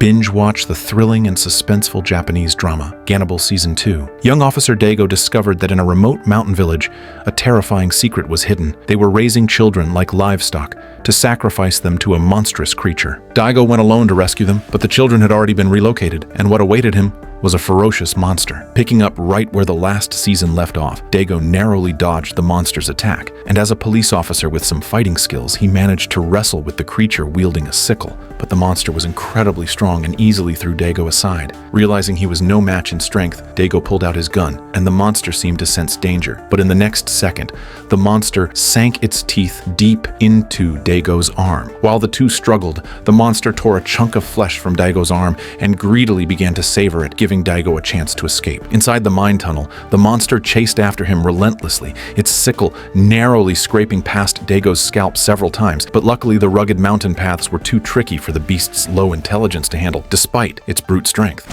Binge watch the thrilling and suspenseful Japanese drama, Gannibal Season 2. Young Officer Daigo discovered that in a remote mountain village, a terrifying secret was hidden. They were raising children like livestock to sacrifice them to a monstrous creature. Daigo went alone to rescue them, but the children had already been relocated, and what awaited him was a ferocious monster. Picking up right where the last season left off, Daigo narrowly dodged the monster's attack, and as a police officer with some fighting skills, he managed to wrestle with the creature wielding a sickle. But the monster was incredibly strong and easily threw Daigo aside. Realizing he was no match in strength, Daigo pulled out his gun, and the monster seemed to sense danger. But in the next second, the monster sank its teeth deep into Daigo's arm. While the two struggled, the monster tore a chunk of flesh from Daigo's arm and greedily began to savor it, giving Daigo a chance to escape. Inside the mine tunnel, the monster chased after him relentlessly, its sickle narrowly scraping past Daigo's scalp several times, but luckily the rugged mountain paths were too tricky for the beast's low intelligence to handle, despite its brute strength.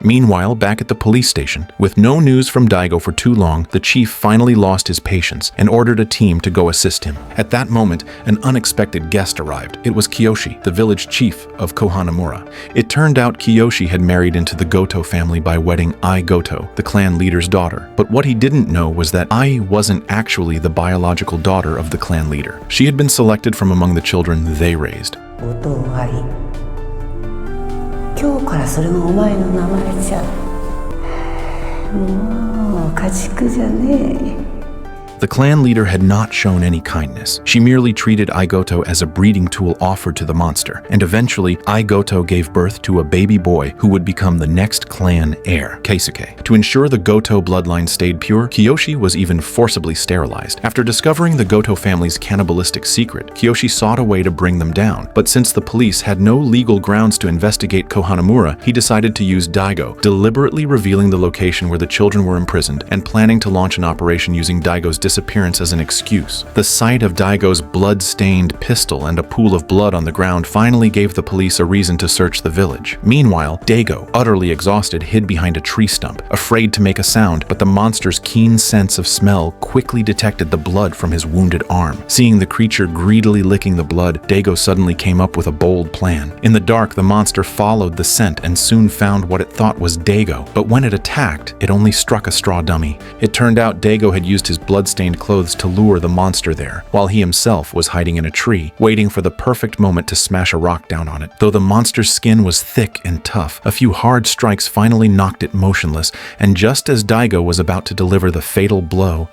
Meanwhile, back at the police station, with no news from Daigo for too long, the chief finally lost his patience and ordered a team to go assist him. At that moment, an unexpected guest arrived. It was Kiyoshi, the village chief of Kouhanamura. It turned out Kiyoshi had married into the Goto family by wedding Ai Goto, the clan leader's daughter. But what he didn't know was that Ai wasn't actually the biological daughter of the clan leader. She had been selected from among the children they raised. 今日からそれもお前の名前じゃ。もう家畜じゃねえ。The clan leader had not shown any kindness. She merely treated Ai Goto as a breeding tool offered to the monster, and eventually Ai Goto gave birth to a baby boy who would become the next clan heir, Keisuke. To ensure the Goto bloodline stayed pure, Kiyoshi was even forcibly sterilized. After discovering the Goto family's cannibalistic secret, Kiyoshi sought a way to bring them down, but since the police had no legal grounds to investigate Kouhanamura, he decided to use Daigo, deliberately revealing the location where the children were imprisoned and planning to launch an operation using Daigo's disappearance as an excuse. The sight of Daigo's blood-stained pistol and a pool of blood on the ground finally gave the police a reason to search the village. Meanwhile, Daigo, utterly exhausted, hid behind a tree stump, afraid to make a sound, but the monster's keen sense of smell quickly detected the blood from his wounded arm. Seeing the creature greedily licking the blood, Daigo suddenly came up with a bold plan. In the dark, the monster followed the scent and soon found what it thought was Daigo, but when it attacked, it only struck a straw dummy. It turned out Daigo had used his blood-stained clothes to lure the monster there, while he himself was hiding in a tree, waiting for the perfect moment to smash a rock down on it. Though the monster's skin was thick and tough, a few hard strikes finally knocked it motionless, and just as Daigo was about to deliver the fatal blow,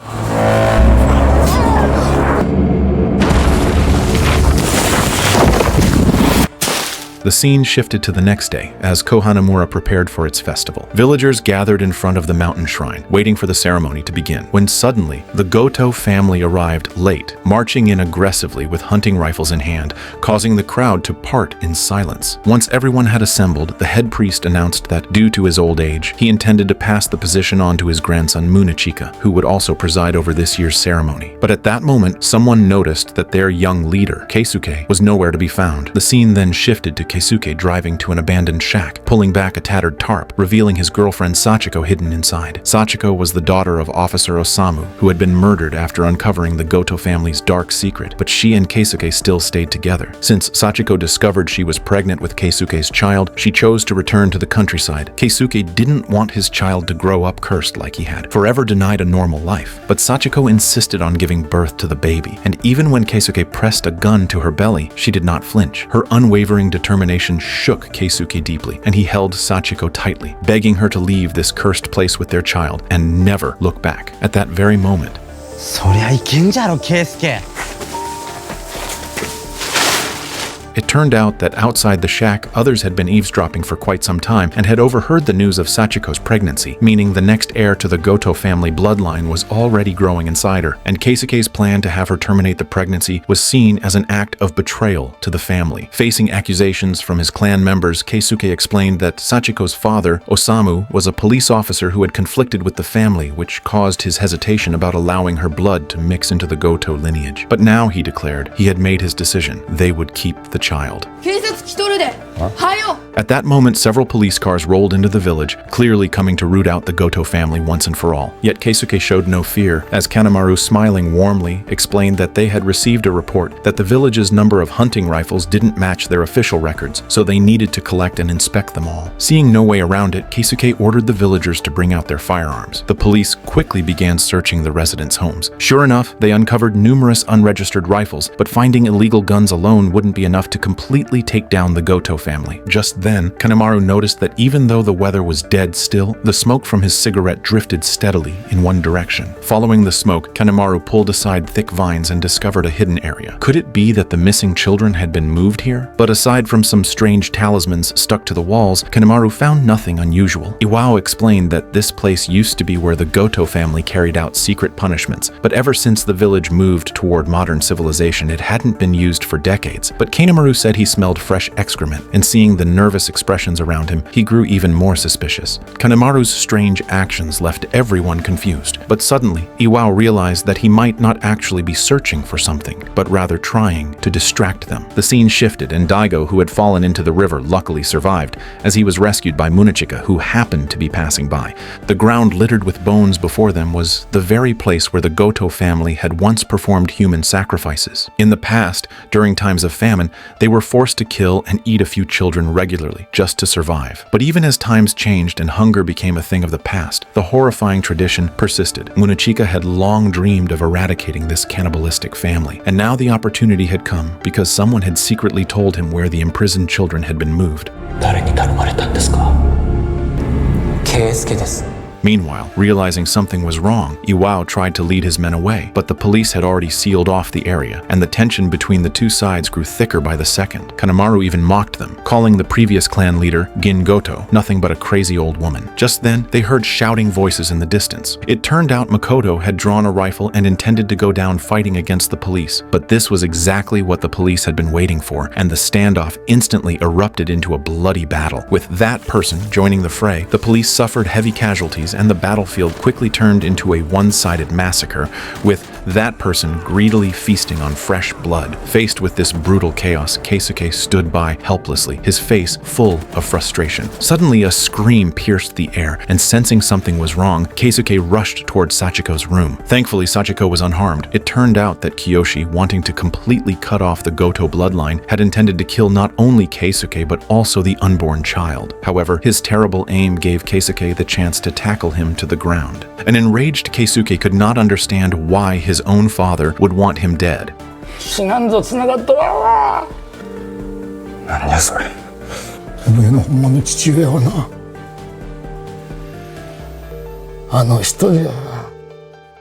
the scene shifted to the next day as Kouhanamura prepared for its festival. Villagers gathered in front of the mountain shrine, waiting for the ceremony to begin, when suddenly the Goto family arrived late, marching in aggressively with hunting rifles in hand, causing the crowd to part in silence. Once everyone had assembled, the head priest announced that, due to his old age, he intended to pass the position on to his grandson Munechika, who would also preside over this year's ceremony. But at that moment, someone noticed that their young leader, Keisuke, was nowhere to be found. The scene then shifted to Keisuke driving to an abandoned shack, pulling back a tattered tarp, revealing his girlfriend Sachiko hidden inside. Sachiko was the daughter of Officer Osamu, who had been murdered after uncovering the Goto family's dark secret, but she and Keisuke still stayed together. Since Sachiko discovered she was pregnant with Keisuke's child, she chose to return to the countryside. Keisuke didn't want his child to grow up cursed like he had, forever denied a normal life. But Sachiko insisted on giving birth to the baby, and even when Keisuke pressed a gun to her belly, she did not flinch. Her unwavering determination shook Keisuke deeply, and he held Sachiko tightly, begging her to leave this cursed place with their child and never look back. At that very moment, そりゃいけんじゃろ、圭介。 It turned out that outside the shack, others had been eavesdropping for quite some time and had overheard the news of Sachiko's pregnancy, meaning the next heir to the Goto family bloodline was already growing inside her, and Keisuke's plan to have her terminate the pregnancy was seen as an act of betrayal to the family. Facing accusations from his clan members, Keisuke explained that Sachiko's father, Osamu, was a police officer who had conflicted with the family, which caused his hesitation about allowing her blood to mix into the Goto lineage. But now, he declared, he had made his decision. They would keep the child. 警察来とるで。はよ。 At that moment, several police cars rolled into the village, clearly coming to root out the Goto family once and for all. Yet Keisuke showed no fear, as Kanemaru, smiling warmly, explained that they had received a report that the village's number of hunting rifles didn't match their official records, so they needed to collect and inspect them all. Seeing no way around it, Keisuke ordered the villagers to bring out their firearms. The police quickly began searching the residents' homes. Sure enough, they uncovered numerous unregistered rifles, but finding illegal guns alone wouldn't be enough to completely take down the Goto family. Just then, Kanemaru noticed that even though the weather was dead still, the smoke from his cigarette drifted steadily in one direction. Following the smoke, Kanemaru pulled aside thick vines and discovered a hidden area. Could it be that the missing children had been moved here? But aside from some strange talismans stuck to the walls, Kanemaru found nothing unusual. Iwao explained that this place used to be where the Goto family carried out secret punishments, but ever since the village moved toward modern civilization, it hadn't been used for decades. But Kanemaru said he smelled fresh excrement, and seeing the nervous expressions around him, he grew even more suspicious. Kanemaru's strange actions left everyone confused, but suddenly, Iwao realized that he might not actually be searching for something, but rather trying to distract them. The scene shifted, and Daigo, who had fallen into the river, luckily survived, as he was rescued by Munichika, who happened to be passing by. The ground littered with bones before them was the very place where the Goto family had once performed human sacrifices. In the past, during times of famine, they were forced to kill and eat a few children regularly, just to survive. But even as times changed and hunger became a thing of the past, the horrifying tradition persisted. Munichika had long dreamed of eradicating this cannibalistic family, and now the opportunity had come because someone had secretly told him where the imprisoned children had been moved. 誰に頼まれたんですか？圭介です。 Meanwhile, realizing something was wrong, Iwao tried to lead his men away, but the police had already sealed off the area, and the tension between the two sides grew thicker by the second. Kanemaru even mocked them, calling the previous clan leader, Gin Goto, nothing but a crazy old woman. Just then, they heard shouting voices in the distance. It turned out Makoto had drawn a rifle and intended to go down fighting against the police, but this was exactly what the police had been waiting for, and the standoff instantly erupted into a bloody battle. With that person joining the fray, the police suffered heavy casualties, and the battlefield quickly turned into a one-sided massacre, with that person greedily feasting on fresh blood. Faced with this brutal chaos, Keisuke stood by helplessly, his face full of frustration. Suddenly, a scream pierced the air, and sensing something was wrong, Keisuke rushed toward Sachiko's room. Thankfully, Sachiko was unharmed. It turned out that Kiyoshi, wanting to completely cut off the Goto bloodline, had intended to kill not only Keisuke but also the unborn child. However, his terrible aim gave Keisuke the chance to tackle him to the ground. An enraged Keisuke could not understand why his own father would want him dead. 死なんぞつながっとらんわ。なんじゃそれ。おめえのほんまの父親はな、あの人じゃ。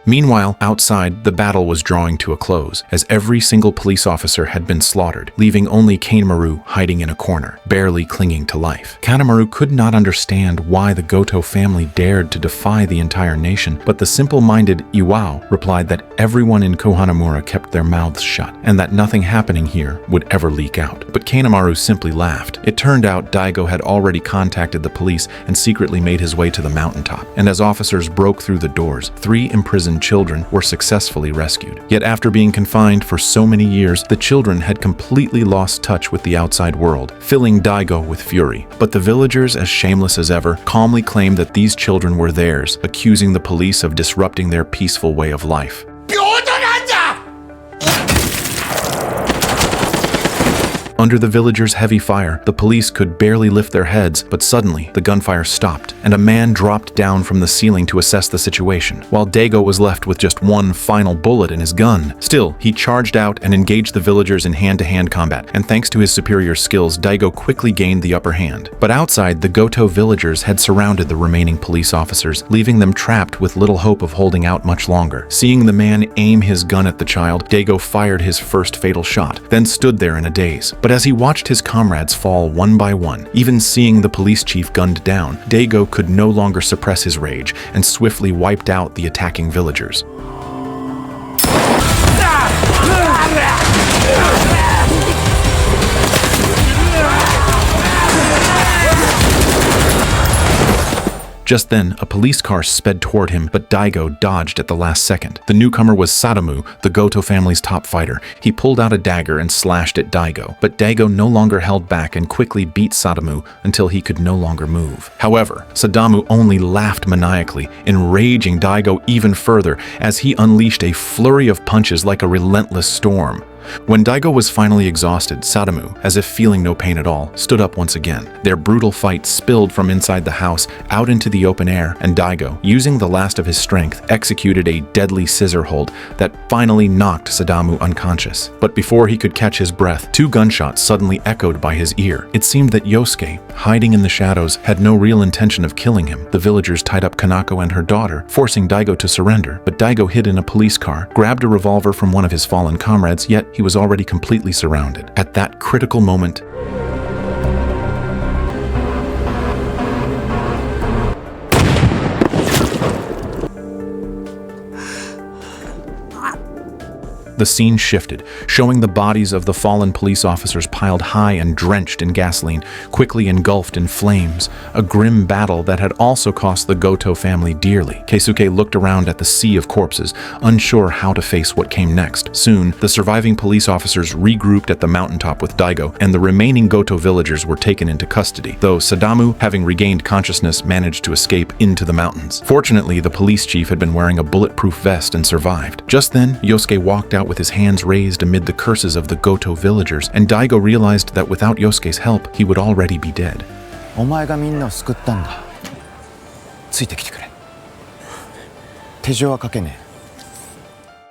Meanwhile, outside, the battle was drawing to a close, as every single police officer had been slaughtered, leaving only Kanemaru hiding in a corner, barely clinging to life. Kanemaru could not understand why the Goto family dared to defy the entire nation, but the simple-minded Iwao replied that everyone in Kouhanamura kept their mouths shut, and that nothing happening here would ever leak out. But Kanemaru simply laughed. It turned out Daigo had already contacted the police and secretly made his way to the mountaintop, and as officers broke through the doors, 3 imprisoned children were successfully rescued. Yet after being confined for so many years, the children had completely lost touch with the outside world, filling Daigo with fury. But the villagers, as shameless as ever, calmly claimed that these children were theirs, accusing the police of disrupting their peaceful way of life. Under the villagers' heavy fire, the police could barely lift their heads, but suddenly the gunfire stopped, and a man dropped down from the ceiling to assess the situation, while Daigo was left with just one final bullet in his gun. Still, he charged out and engaged the villagers in hand-to-hand combat, and thanks to his superior skills, Daigo quickly gained the upper hand. But outside, the Goto villagers had surrounded the remaining police officers, leaving them trapped with little hope of holding out much longer. Seeing the man aim his gun at the child, Daigo fired his first fatal shot, then stood there in a daze. But as he watched his comrades fall one by one, even seeing the police chief gunned down, Daigo could no longer suppress his rage and swiftly wiped out the attacking villagers. Just then, a police car sped toward him, but Daigo dodged at the last second. The newcomer was Sadamu, the Goto family's top fighter. He pulled out a dagger and slashed at Daigo, but Daigo no longer held back and quickly beat Sadamu until he could no longer move. However, Sadamu only laughed maniacally, enraging Daigo even further as he unleashed a flurry of punches like a relentless storm. When Daigo was finally exhausted, Sadamu, as if feeling no pain at all, stood up once again. Their brutal fight spilled from inside the house out into the open air, and Daigo, using the last of his strength, executed a deadly scissor hold that finally knocked Sadamu unconscious. But before he could catch his breath, 2 gunshots suddenly echoed by his ear. It seemed that Yosuke, hiding in the shadows, had no real intention of killing him. The villagers tied up Kanako and her daughter, forcing Daigo to surrender, but Daigo hid in a police car, grabbed a revolver from one of his fallen comrades, yet he was already completely surrounded. At that critical moment, the scene shifted, showing the bodies of the fallen police officers piled high and drenched in gasoline, quickly engulfed in flames, a grim battle that had also cost the Goto family dearly. Keisuke looked around at the sea of corpses, unsure how to face what came next. Soon, the surviving police officers regrouped at the mountaintop with Daigo, and the remaining Goto villagers were taken into custody, though Sadamu, having regained consciousness, managed to escape into the mountains. Fortunately, the police chief had been wearing a bulletproof vest and survived. Just then, Yosuke walked out with his hands raised amid the curses of the Goto villagers, and Daigo realized that without Yosuke's help, he would already be dead. お前がみんなを救ったんだ。ついてきてくれ。手錠はかけね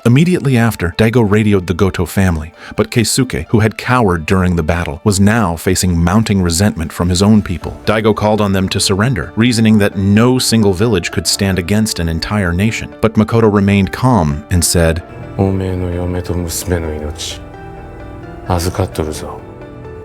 え。 Immediately after, Daigo radioed the Goto family, but Keisuke, who had cowered during the battle, was now facing mounting resentment from his own people. Daigo called on them to surrender, reasoning that no single village could stand against an entire nation. But Makoto remained calm and said, おめえの嫁と娘の命預かっとるぞ。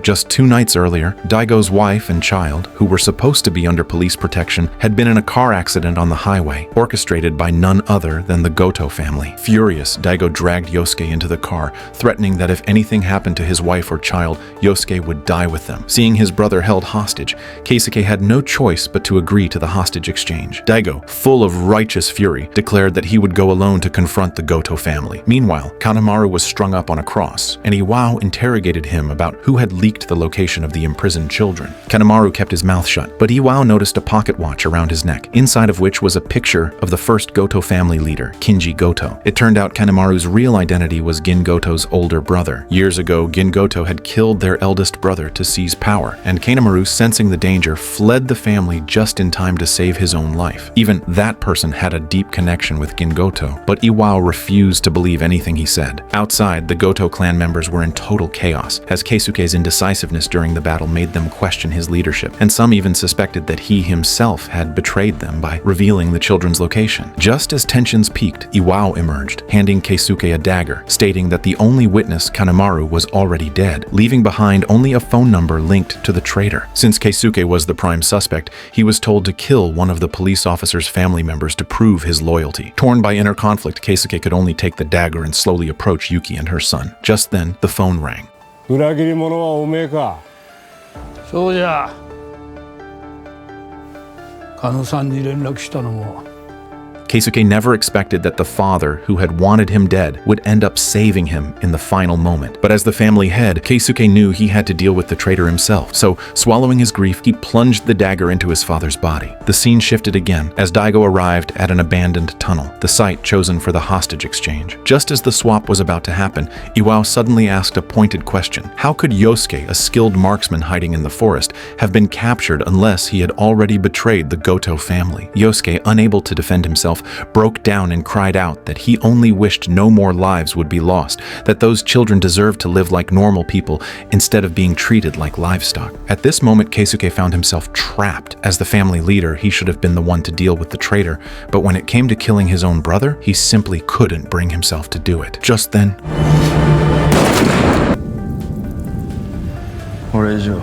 Just 2 nights earlier, Daigo's wife and child, who were supposed to be under police protection, had been in a car accident on the highway, orchestrated by none other than the Goto family. Furious, Daigo dragged Yosuke into the car, threatening that if anything happened to his wife or child, Yosuke would die with them. Seeing his brother held hostage, Keisuke had no choice but to agree to the hostage exchange. Daigo, full of righteous fury, declared that he would go alone to confront the Goto family. Meanwhile, Kouhanamura was strung up on a cross, and Iwao interrogated him about who had leaked the location of the imprisoned children. Kouhanamura kept his mouth shut, but Iwao noticed a pocket watch around his neck, inside of which was a picture of the first Goto family leader, Kinji Goto. It turned out Kanemaru's real identity was Gin Goto's older brother. Years ago, Gin Goto had killed their eldest brother to seize power, and Kanemaru, sensing the danger, fled the family just in time to save his own life. Even that person had a deep connection with Gin Goto, but Iwao refused to believe anything he said. Outside, the Goto clan members were in total chaos, as Keisuke's indecisiveness during the battle made them question his leadership, and some even suspected that he himself had betrayed them by revealing the children's location. Just as tensions peaked, Iwao emerged, handing Keisuke a dagger, stating that the only witness, Kouhanamura, was already dead, leaving behind only a phone number linked to the traitor. Since Keisuke was the prime suspect, he was told to kill one of the police officer's family members to prove his loyalty. Torn by inner conflict, Keisuke could only take the dagger and slowly approach Yuki and her son. Just then, the phone rang. 裏切り者はおめえか。そうじゃ。加野さんに連絡したのも Keisuke never expected that the father, who had wanted him dead, would end up saving him in the final moment. But as the family head, Keisuke knew he had to deal with the traitor himself, so swallowing his grief, he plunged the dagger into his father's body. The scene shifted again as Daigo arrived at an abandoned tunnel, the site chosen for the hostage exchange. Just as the swap was about to happen, Iwao suddenly asked a pointed question. How could Yosuke, a skilled marksman hiding in the forest, have been captured unless he had already betrayed the Goto family? Yosuke, unable to defend himself, broke down and cried out that he only wished no more lives would be lost, that those children deserved to live like normal people instead of being treated like livestock. At this moment, Keisuke found himself trapped. As the family leader, he should have been the one to deal with the traitor, but when it came to killing his own brother, he simply couldn't bring himself to do it. Just then, 俺以上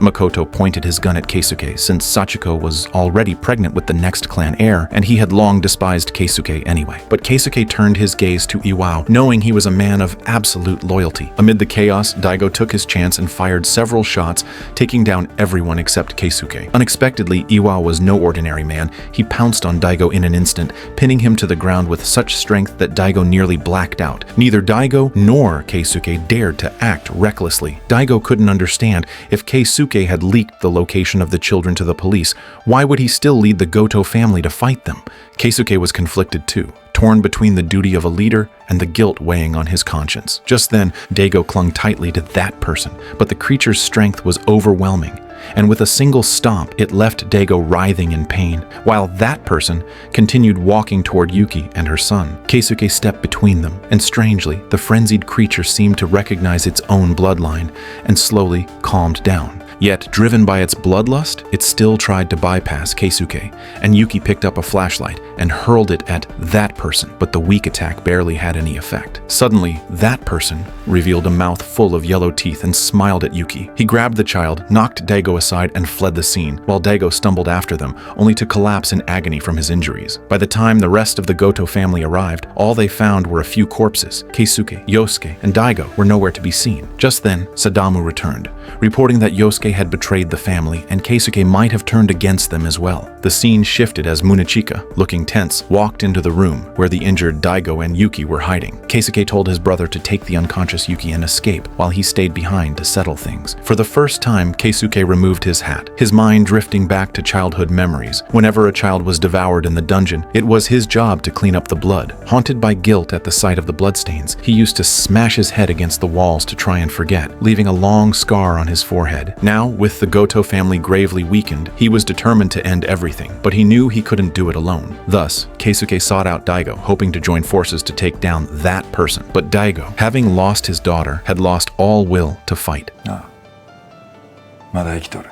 Makoto pointed his gun at Keisuke since Sachiko was already pregnant with the next clan heir, and he had long despised Keisuke anyway. But Keisuke turned his gaze to Iwao, knowing he was a man of absolute loyalty. Amid the chaos, Daigo took his chance and fired several shots, taking down everyone except Keisuke. Unexpectedly, Iwao was no ordinary man. He pounced on Daigo in an instant, pinning him to the ground with such strength that Daigo nearly blacked out. Neither Daigo nor Keisuke dared to act recklessly. Daigo couldn't understand. If Keisuke had leaked the location of the children to the police, why would he still lead the Goto family to fight them? Keisuke was conflicted too, torn between the duty of a leader and the guilt weighing on his conscience. Just then, Daigo clung tightly to that person, but the creature's strength was overwhelming, and with a single stomp, it left Daigo writhing in pain, while that person continued walking toward Yuki and her son. Keisuke stepped between them, and strangely, the frenzied creature seemed to recognize its own bloodline and slowly calmed down. Yet, driven by its bloodlust, it still tried to bypass Keisuke, and Yuki picked up a flashlight and hurled it at that person, but the weak attack barely had any effect. Suddenly, that person revealed a mouth full of yellow teeth and smiled at Yuki. He grabbed the child, knocked Daigo aside, and fled the scene, while Daigo stumbled after them, only to collapse in agony from his injuries. By the time the rest of the Goto family arrived, all they found were a few corpses. Keisuke, Yosuke, and Daigo were nowhere to be seen. Just then, Sadamu returned, reporting that Yosuke had betrayed the family, and Keisuke might have turned against them as well. The scene shifted as Munechika, looking tense, walked into the room where the injured Daigo and Yuki were hiding. Keisuke told his brother to take the unconscious Yuki and escape, while he stayed behind to settle things. For the first time, Keisuke removed his hat, his mind drifting back to childhood memories. Whenever a child was devoured in the dungeon, it was his job to clean up the blood. Haunted by guilt at the sight of the bloodstains, he used to smash his head against the walls to try and forget, leaving a long scar on his forehead. Now, with the Goto family gravely weakened, he was determined to end everything, but he knew he couldn't do it alone. Thus, Keisuke sought out Daigo, hoping to join forces to take down that person. But Daigo, having lost his daughter, had lost all will to fight. まだ生きとる。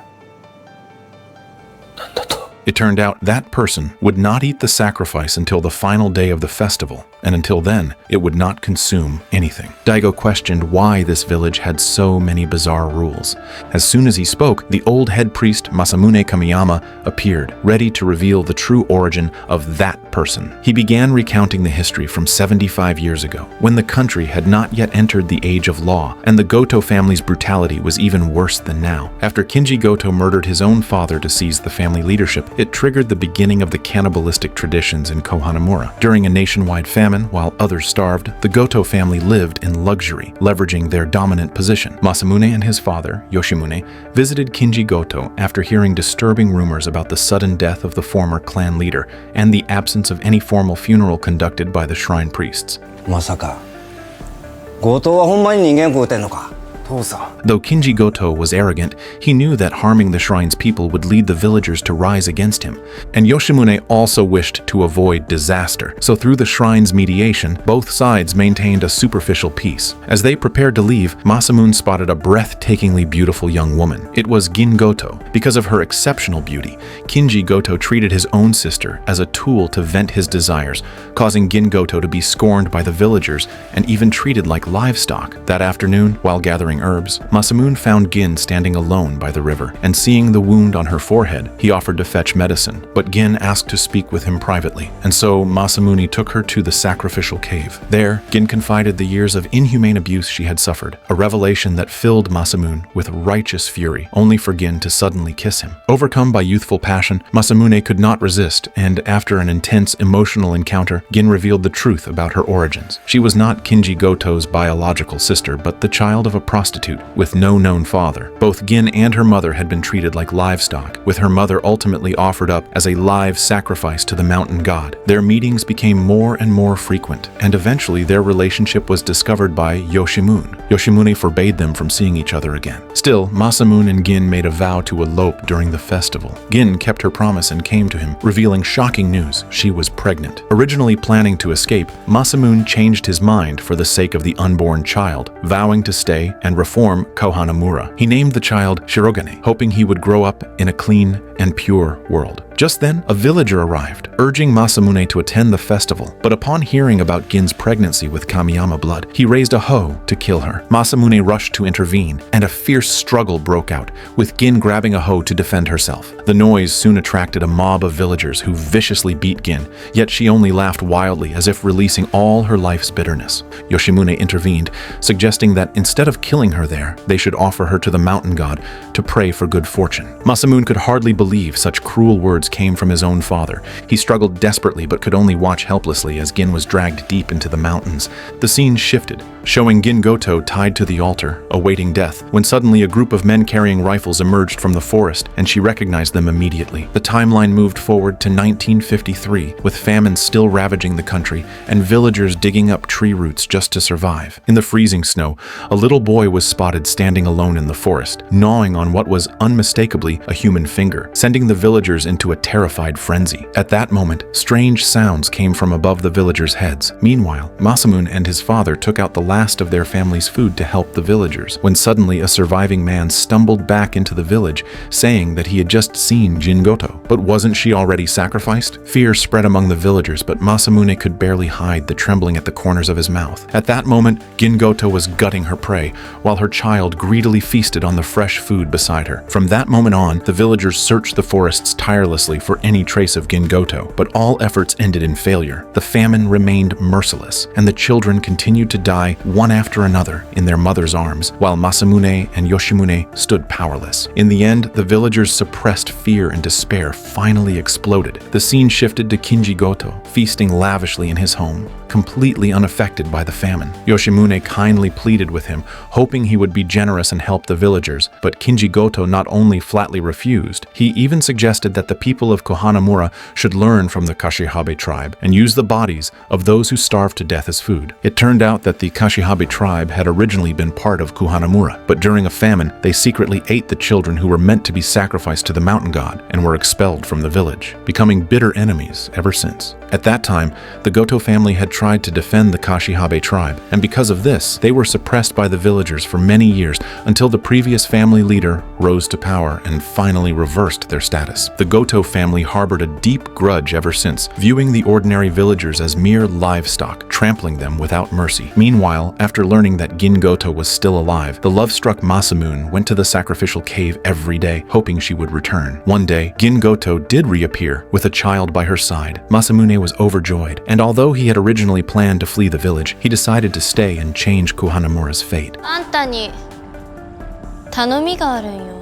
It turned out that person would not eat the sacrifice until the final day of the festival, and until then, it would not consume anything. Daigo questioned why this village had so many bizarre rules. As soon as he spoke, the old head priest Masamune Kamiyama appeared, ready to reveal the true origin of that person. He began recounting the history from 75 years ago, when the country had not yet entered the age of law, and the Goto family's brutality was even worse than now. After Kinji Goto murdered his own father to seize the family leadership, it triggered the beginning of the cannibalistic traditions in Kouhanamura. During a nationwide famine, while others starved, the Goto family lived in luxury, leveraging their dominant position. Masamune and his father, Yoshimune, visited Kinji Goto after hearing disturbing rumors about the sudden death of the former clan leader and the absence of any formal funeral conducted by the shrine priests. まさか、強盗はほんまに人間食うてんのか。 Though Kinji Goto was arrogant, he knew that harming the shrine's people would lead the villagers to rise against him. And Yoshimune also wished to avoid disaster, so through the shrine's mediation, both sides maintained a superficial peace. As they prepared to leave, Masamune spotted a breathtakingly beautiful young woman. It was Gin Goto. Because of her exceptional beauty, Kinji Goto treated his own sister as a tool to vent his desires, causing Gin Goto to be scorned by the villagers and even treated like livestock. That afternoon, while gathering herbs, Masamune found Gin standing alone by the river, and seeing the wound on her forehead, he offered to fetch medicine, but Gin asked to speak with him privately, and so Masamune took her to the sacrificial cave. There, Gin confided the years of inhumane abuse she had suffered, a revelation that filled Masamune with righteous fury, only for Gin to suddenly kiss him. Overcome by youthful passion, Masamune could not resist, and after an intense emotional encounter, Gin revealed the truth about her origins. She was not Kinji Goto's biological sister, but the child of a prostitute with no known father. Both Gin and her mother had been treated like livestock, with her mother ultimately offered up as a live sacrifice to the mountain god. Their meetings became more and more frequent, and eventually their relationship was discovered by Yoshimune. Yoshimune forbade them from seeing each other again. Still, Masamune and Gin made a vow to elope during the festival. Gin kept her promise and came to him, revealing shocking news: she was pregnant. Originally planning to escape, Masamune changed his mind for the sake of the unborn child, vowing to stay and reform Kouhanamura. He named the child Shirogane, hoping he would grow up in a clean and pure world. Just then, a villager arrived, urging Masamune to attend the festival. But upon hearing about Gin's pregnancy with Kamiyama blood, he raised a hoe to kill her. Masamune rushed to intervene, and a fierce struggle broke out, with Gin grabbing a hoe to defend herself. The noise soon attracted a mob of villagers who viciously beat Gin, yet she only laughed wildly as if releasing all her life's bitterness. Yoshimune intervened, suggesting that instead of killing her there, they should offer her to the mountain god to pray for good fortune. Masamune could hardly believe such cruel words came from his own father. He struggled desperately but could only watch helplessly as Gin was dragged deep into the mountains. The scene shifted, showing Gin Goto tied to the altar, awaiting death, when suddenly a group of men carrying rifles emerged from the forest, and she recognized them immediately. The timeline moved forward to 1953, with famine still ravaging the country, and villagers digging up tree roots just to survive. In the freezing snow, a little boy was spotted standing alone in the forest, gnawing on what was unmistakably a human finger, sending the villagers into a terrified frenzy. At that moment, strange sounds came from above the villagers' heads. Meanwhile, Masamune and his father took out the last of their family's food to help the villagers, when suddenly a surviving man stumbled back into the village, saying that he had just seen Jin Goto. But wasn't she already sacrificed? Fear spread among the villagers, but Masamune could barely hide the trembling at the corners of his mouth. At that moment, Gin Goto was gutting her prey, while her child greedily feasted on the fresh food beside her. From that moment on, the villagers searched the forests tirelessly for any trace of Gin Goto, but all efforts ended in failure. The famine remained merciless, and the children continued to die one after another in their mother's arms, while Masamune and Yoshimune stood powerless. In the end, the villagers' suppressed fear and despair finally exploded. The scene shifted to Kinji Goto, feasting lavishly in his home, completely unaffected by the famine. Yoshimune kindly pleaded with him, hoping he would be generous and help the villagers, but Kinji Goto not only flatly refused, he even suggested that the people of Kouhanamura should learn from the Kashihabe tribe and use the bodies of those who starved to death as food. It turned out that the Kashihabe tribe had originally been part of Kouhanamura, but during a famine, they secretly ate the children who were meant to be sacrificed to the mountain god and were expelled from the village, becoming bitter enemies ever since. At that time, the Goto family had tried to defend the Kashihabe tribe, and because of this, they were suppressed by the villagers for many years until the previous family leader rose to power and finally reversed their status. The Goto family harbored a deep grudge ever since, viewing the ordinary villagers as mere livestock, trampling them without mercy. Meanwhile, after learning that Gin Goto was still alive, the love-struck Masamune went to the sacrificial cave every day, hoping she would return. One day, Gin Goto did reappear, with a child by her side. Masamune was overjoyed, and although he had originally planned to flee the village, he decided to stay and change Kouhanamura's fate. あんたに頼みがあるんよ。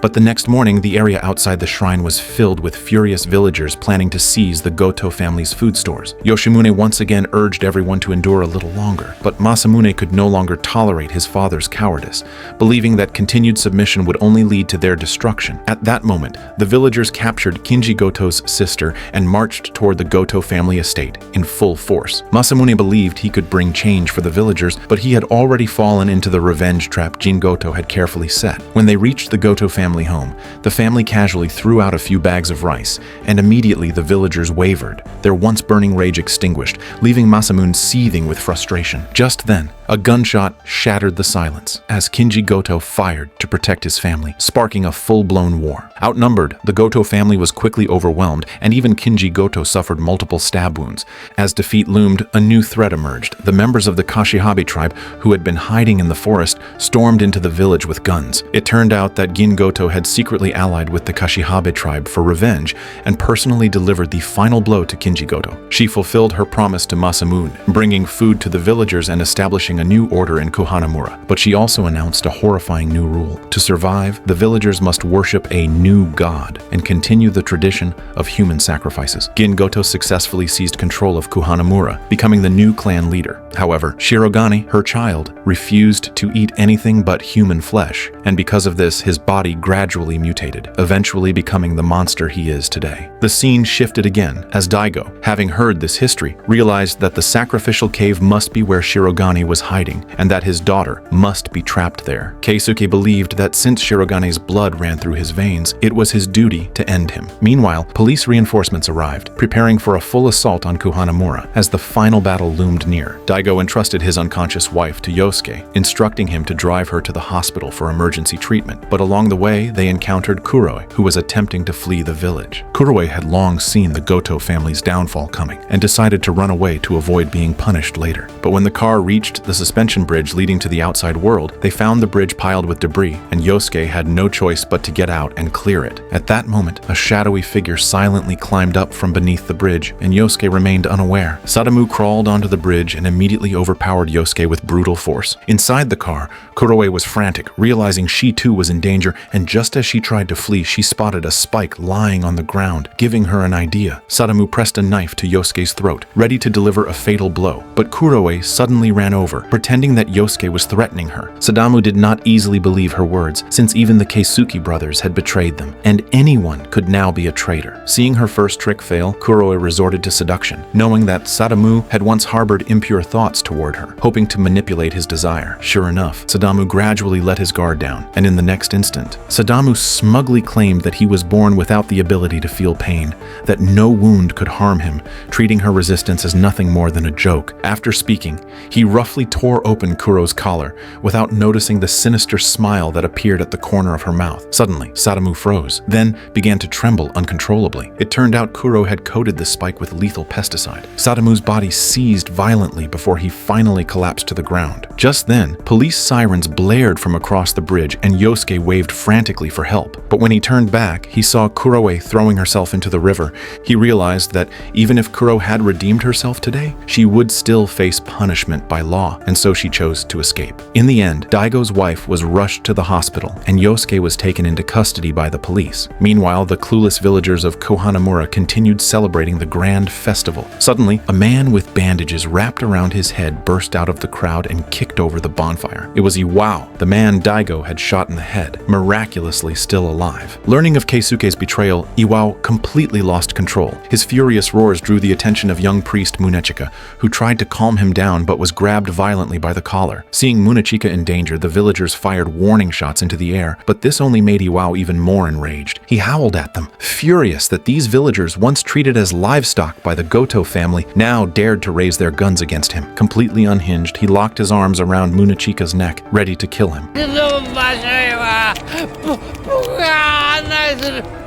But the next morning, the area outside the shrine was filled with furious villagers planning to seize the Goto family's food stores. Yoshimune once again urged everyone to endure a little longer, but Masamune could no longer tolerate his father's cowardice, believing that continued submission would only lead to their destruction. At that moment, the villagers captured Kinji Goto's sister and marched toward the Goto family estate in full force. Masamune believed he could bring change for the villagers, but he had already fallen into the revenge trap Jin Goto had carefully set. When they reached the Goto family home, the family casually threw out a few bags of rice, and immediately the villagers wavered, their once burning rage extinguished, leaving Masamune seething with frustration. Just then, a gunshot shattered the silence as Kinji Goto fired to protect his family, sparking a full-blown war. Outnumbered, the Goto family was quickly overwhelmed, and even Kinji Goto suffered multiple stab wounds. As defeat loomed, a new threat emerged. The members of the Kashihabe tribe, who had been hiding in the forest, stormed into the village with guns. It turned out that Gin Goto had secretly allied with the Kashihabe tribe for revenge and personally delivered the final blow to Kinji Goto. She fulfilled her promise to Masamune, bringing food to the villagers and establishing a new order in Kouhanamura. But she also announced a horrifying new rule. To survive, the villagers must worship a new god and continue the tradition of human sacrifices. Gin Goto successfully seized control of Kouhanamura, becoming the new clan leader. However, Shirogane, her child, refused to eat anything but human flesh, and because of this, his body gradually mutated, eventually becoming the monster he is today. The scene shifted again as Daigo, having heard this history, realized that the sacrificial cave must be where Shirogane was hiding and that his daughter must be trapped there. Keisuke believed that since Shirogane's blood ran through his veins, it was his duty to end him. Meanwhile, police reinforcements arrived, preparing for a full assault on Kouhanamura as the final battle loomed near. Daigo entrusted his unconscious wife to Yosuke, instructing him to drive her to the hospital for emergency treatment. But along the way, they encountered Kuroe, who was attempting to flee the village. Kuroe had long seen the Goto family's downfall coming and decided to run away to avoid being punished later. But when the car reached the suspension bridge leading to the outside world, they found the bridge piled with debris, and Yosuke had no choice but to get out and clear it. At that moment, a shadowy figure silently climbed up from beneath the bridge, and Yosuke remained unaware. Sadamu crawled onto the bridge and immediately overpowered Yosuke with brutal force. Inside the car, Kuroe was frantic, realizing she too was in danger, and just as she tried to flee, she spotted a spike lying on the ground, giving her an idea. Sadamu pressed a knife to Yosuke's throat, ready to deliver a fatal blow, but Kuroe suddenly ran over, pretending that Yosuke was threatening her. Sadamu did not easily believe her words, since even the Keisuke brothers had betrayed them, and anyone could now be a traitor. Seeing her first trick fail, Kuroe resorted to seduction, knowing that Sadamu had once harbored impure thoughts toward her, hoping to manipulate his desire. Sure enough, Sadamu gradually let his guard down, and in the next instant, Sadamu smugly claimed that he was born without the ability to feel pain, that no wound could harm him, treating her resistance as nothing more than a joke. After speaking, he roughly tore open Kuro's collar, without noticing the sinister smile that appeared at the corner of her mouth. Suddenly, Sadamu froze, then began to tremble uncontrollably. It turned out Kuro had coated the spike with lethal pesticide. Sadamu's body seized violently before he finally collapsed to the ground. Just then, police sirens blared from across the bridge, and Yosuke waved frantically for help. But when he turned back, he saw Kuroe throwing herself into the river. He realized that even if Kuro had redeemed herself today, she would still face punishment by law, and so she chose to escape. In the end, Daigo's wife was rushed to the hospital, and Yosuke was taken into custody by the police. Meanwhile, the clueless villagers of Kouhanamura continued celebrating the grand festival. Suddenly, a man with bandages wrapped around his head burst out of the crowd and kicked over the bonfire. It was Iwao, the man Daigo had shot in the head, miraculously still alive. Learning of Keisuke's betrayal, Iwao completely lost control. His furious roars drew the attention of young priest Munechika, who tried to calm him down but was grabbed violently by the collar. Seeing Munechika in danger, the villagers fired warning shots into the air, but this only made Iwao even more enraged. He howled at them, furious that these villagers, once treated as livestock by the Goto family, now dared to raise their guns against him. Completely unhinged, he locked his arms around Munechika's neck, ready to kill him.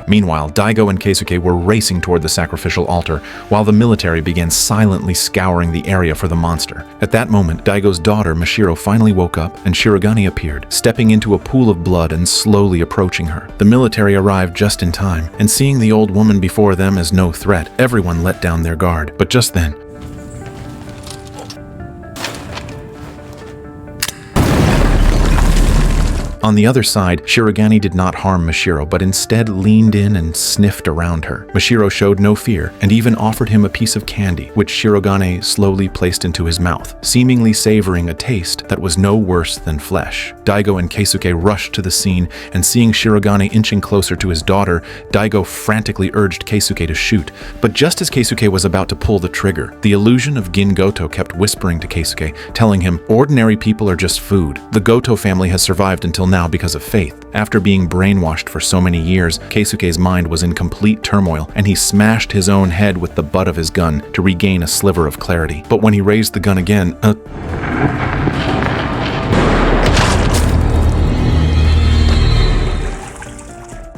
Meanwhile, Daigo and Keisuke were racing toward the sacrificial altar, while the military began silently scouring the area for the monster. At that moment, Daigo's daughter, Mashiro, finally woke up, and Shirogane appeared, stepping into a pool of blood and slowly approaching her. The military arrived just in time, and seeing the old woman before them as no threat, everyone let down their guard. But just then, on the other side, Shirogane did not harm Mashiro, but instead leaned in and sniffed around her. Mashiro showed no fear, and even offered him a piece of candy, which Shirogane slowly placed into his mouth, seemingly savoring a taste that was no worse than flesh. Daigo and Keisuke rushed to the scene, and seeing Shirogane inching closer to his daughter, Daigo frantically urged Keisuke to shoot. But just as Keisuke was about to pull the trigger, the illusion of Gin Goto kept whispering to Keisuke, telling him, "Ordinary people are just food. The Goto family has survived until now because of faith." After being brainwashed for so many years, Keisuke's mind was in complete turmoil, and he smashed his own head with the butt of his gun to regain a sliver of clarity. But when he raised the gun again,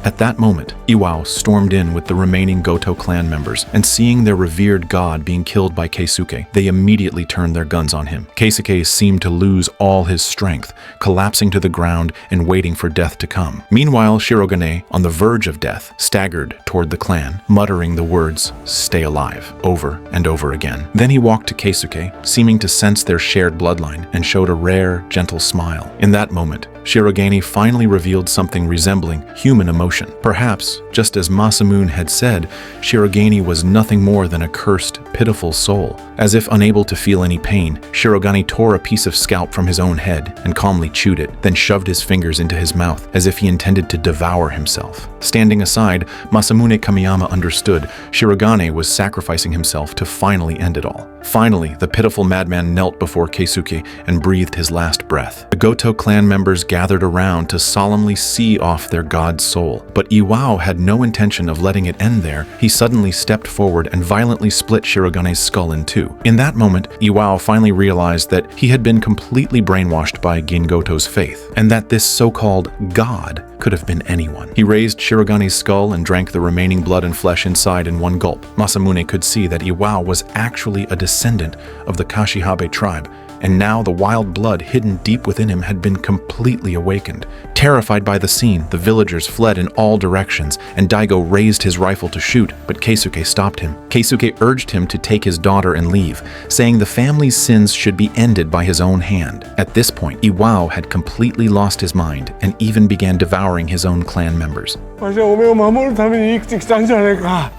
At that moment, Iwao stormed in with the remaining Goto clan members, and seeing their revered god being killed by Keisuke, they immediately turned their guns on him. Keisuke seemed to lose all his strength, collapsing to the ground and waiting for death to come. Meanwhile, Shirogane, on the verge of death, staggered toward the clan, muttering the words, "Stay alive," over and over again. Then he walked to Keisuke, seeming to sense their shared bloodline, and showed a rare, gentle smile. In that moment, Shirogane finally revealed something resembling human emotion. Perhaps, just as Masamune had said, Shirogane was nothing more than a cursed, pitiful soul. As if unable to feel any pain, Shirogane tore a piece of scalp from his own head and calmly chewed it, then shoved his fingers into his mouth as if he intended to devour himself. Standing aside, Masamune Kamiyama understood Shirogane was sacrificing himself to finally end it all. Finally, the pitiful madman knelt before Keisuke and breathed his last breath. The Goto clan members gathered around to solemnly see off their god's soul. But Iwao had no intention of letting it end there. He suddenly stepped forward and violently split Shirogane's skull in two. In that moment, Iwao finally realized that he had been completely brainwashed by Gingoto's faith, and that this so-called God could have been anyone. He raised Shirogane's skull and drank the remaining blood and flesh inside in one gulp. Masamune could see that Iwao was actually a descendant of the Kashihabe tribe, and now the wild blood hidden deep within him had been completely awakened. Terrified by the scene, the villagers fled in all directions, and Daigo raised his rifle to shoot, but Keisuke stopped him. Keisuke urged him to take his daughter and leave, saying the family's sins should be ended by his own hand. At this point, Iwao had completely lost his mind and even began devouring his own clan members. わしはおめを守るために生きてきたんじゃねえか。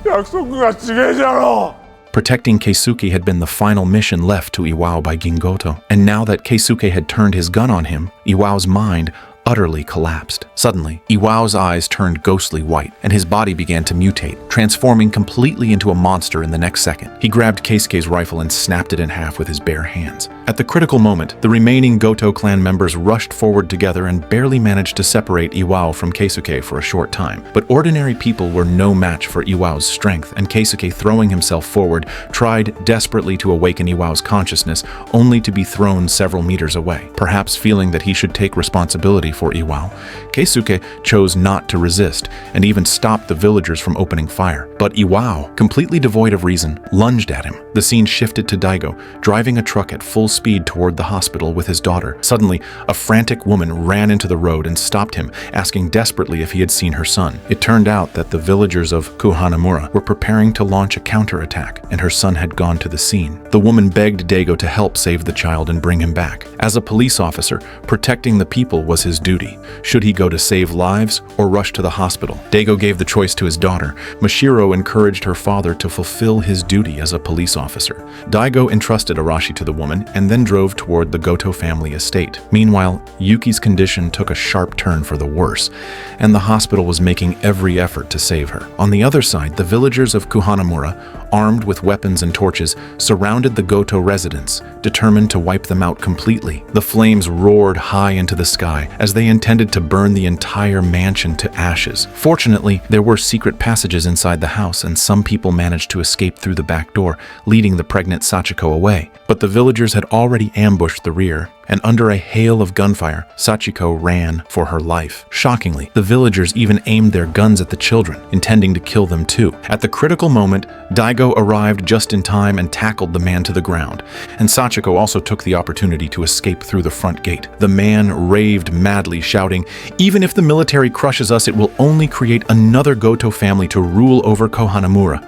約束が違えじゃろう。 Protecting Keisuke had been the final mission left to Iwao by Gingoto, and now that Keisuke had turned his gun on him, Iwao's mind utterly collapsed. Suddenly, Iwao's eyes turned ghostly white, and his body began to mutate, transforming completely into a monster in the next second. He grabbed Keisuke's rifle and snapped it in half with his bare hands. At the critical moment, the remaining Goto clan members rushed forward together and barely managed to separate Iwao from Keisuke for a short time. But ordinary people were no match for Iwao's strength, and Keisuke, throwing himself forward, tried desperately to awaken Iwao's consciousness, only to be thrown several meters away. Perhaps feeling that he should take responsibility for Iwao, Keisuke chose not to resist and even stopped the villagers from opening fire. But Iwao, completely devoid of reason, lunged at him. The scene shifted to Daigo, driving a truck at full speed toward the hospital with his daughter. Suddenly, a frantic woman ran into the road and stopped him, asking desperately if he had seen her son. It turned out that the villagers of Kouhanamura were preparing to launch a counterattack, and her son had gone to the scene. The woman begged Daigo to help save the child and bring him back. As a police officer, protecting the people was his duty. Should he go to save lives or rush to the hospital? Daigo gave the choice to his daughter. Mashiro encouraged her father to fulfill his duty as a police officer. Daigo entrusted Arashi to the woman and then drove toward the Goto family estate. Meanwhile, Yuki's condition took a sharp turn for the worse, and the hospital was making every effort to save her. On the other side, the villagers of Kouhanamura, armed with weapons and torches, surrounded the Goto residents, determined to wipe them out completely. The flames roared high into the sky as they intended to burn the entire mansion to ashes. Fortunately, there were secret passages inside the house, and some people managed to escape through the back door, leading the pregnant Sachiko away. But the villagers had already ambushed the rear, and under a hail of gunfire, Sachiko ran for her life. Shockingly, the villagers even aimed their guns at the children, intending to kill them too. At the critical moment, Daigo arrived just in time and tackled the man to the ground, and Sachiko also took the opportunity to escape through the front gate. The man raved madly, shouting, "Even if the military crushes us, it will only create another Goto family to rule over Kouhanamura."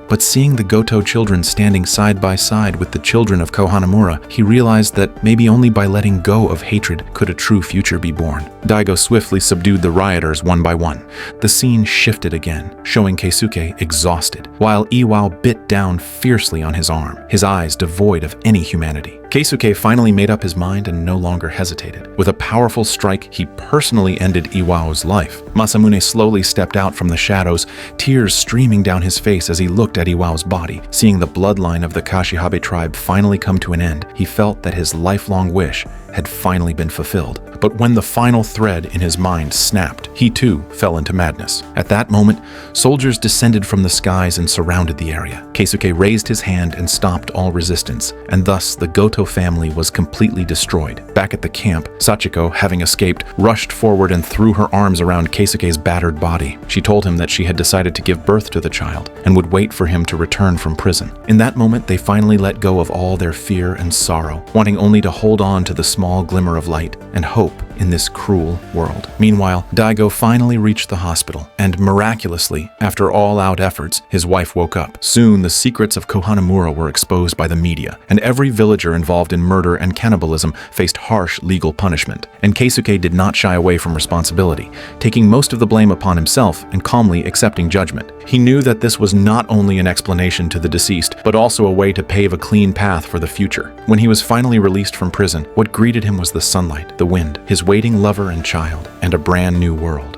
But seeing the Goto children standing side by side with the children of Kouhanamura, he realized that maybe only by letting go of hatred could a true future be born. Daigo swiftly subdued the rioters one by one. The scene shifted again, showing Keisuke exhausted, while Iwao bit down fiercely on his arm, his eyes devoid of any humanity. Keisuke finally made up his mind and no longer hesitated. With a powerful strike, he personally ended Iwao's life. Masamune slowly stepped out from the shadows, tears streaming down his face as he looked at Iwao's body. Seeing the bloodline of the Kashihabe tribe finally come to an end, he felt that his lifelong wish had finally been fulfilled. But when the final thread in his mind snapped, he too fell into madness. At that moment, soldiers descended from the skies and surrounded the area. Keisuke raised his hand and stopped all resistance, and thus the Goto family was completely destroyed. Back at the camp, Sachiko, having escaped, rushed forward and threw her arms around Keisuke's battered body. She told him that she had decided to give birth to the child and would wait for him to return from prison. In that moment, they finally let go of all their fear and sorrow, wanting only to hold on to the small glimmer of light and hope in this cruel world. Meanwhile, Daigo finally reached the hospital, and miraculously, after all-out efforts, his wife woke up. Soon, the secrets of Kouhanamura were exposed by the media, and every villager involved in murder and cannibalism faced harsh legal punishment. And Keisuke did not shy away from responsibility, taking most of the blame upon himself and calmly accepting judgment. He knew that this was not only an explanation to the deceased, but also a way to pave a clean path for the future. When he was finally released from prison, what greeted him was the sunlight, the wind, his waiting lover and child, and a brand new world.